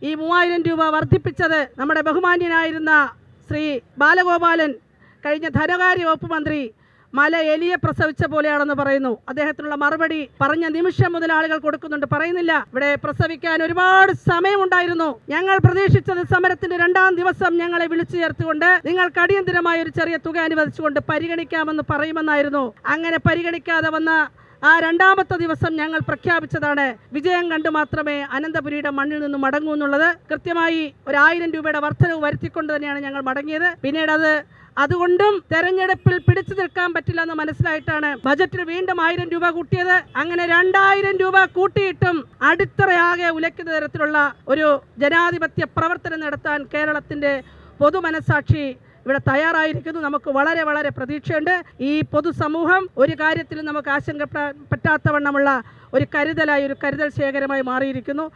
ഈ 3000 രൂപ വർദ്ധിപ്പിച്ചത് നമ്മുടെ ബഹുമാന്യനായിരുന്ന ശ്രീ ബാലഗോപാലൻ കഴിഞ്ഞ ധനകാര്യ വകുപ്പ് മന്ത്രി മല എലിയെ പ്രസവിച്ച പോലെയാണെന്ന് പറയുന്നു. അദ്ദേഹത്തിനുള്ള മറുപടി പറഞ്ഞ നിമിഷം മുതൽ ആളുകൾ കൊടുക്കുന്നുണ്ട്, പറയുന്നില്ല. ഇവിടെ പ്രസവിക്കാൻ ഒരുപാട് സമയമുണ്ടായിരുന്നു. ഞങ്ങൾ പ്രതീക്ഷിച്ചത് സമരത്തിന്റെ 2ാം ദിവസം ഞങ്ങളെ വിളിച്ചു ചേർത്തുകൊണ്ട് നിങ്ങൾക്ക് അടിയന്തരമായ ഒരു ചെറിയ തുക അനുവദിച്ചുകൊണ്ട് പരിഗണിക്കാമെന്ന് പറയുമെന്നായിരുന്നു. അങ്ങനെ പരിഗണിക്കാതെ വന്ന ആ 2ാമത്തെ ദിവസം ഞങ്ങൾ പ്രഖ്യാപിച്ചതാണ് വിജയം കണ്ടു മാത്രമേ അനന്തപുരിയുടെ മണ്ണിൽ നിന്ന് മടങ്ങൂ എന്നുള്ളത്. കൃത്യമായി 1000 രൂപയുടെ വർധനവ് വരുത്തിക്കൊണ്ട് തന്നെയാണ് ഞങ്ങൾ മടങ്ങിയത്. പിന്നീട് അതുകൊണ്ടും തെരഞ്ഞെടുപ്പിൽ പിടിച്ചു നിൽക്കാൻ പറ്റില്ല എന്ന് മനസ്സിലായിട്ടാണ് ബജറ്റിൽ വീണ്ടും 1000 രൂപ കൂട്ടിയത്. അങ്ങനെ 2000 രൂപ കൂട്ടിയിട്ടും അടിത്തറയാകെ ഉലയ്ക്കുന്ന തരത്തിലുള്ള ഒരു ജനാധിപത്യ പ്രവർത്തനം നടത്താൻ കേരളത്തിന്റെ പൊതുമനസാക്ഷി ഇവിടെ തയ്യാറായിരിക്കുന്നു. നമുക്ക് വളരെ വളരെ പ്രതീക്ഷയുണ്ട്. ഈ പൊതുസമൂഹം ഒരു കാര്യത്തിലും നമുക്ക് ആശങ്ക പറ്റാത്തവണ്ണമുള്ള ഒരു കരുതൽ ശേഖരമായി മാറിയിരിക്കുന്നു.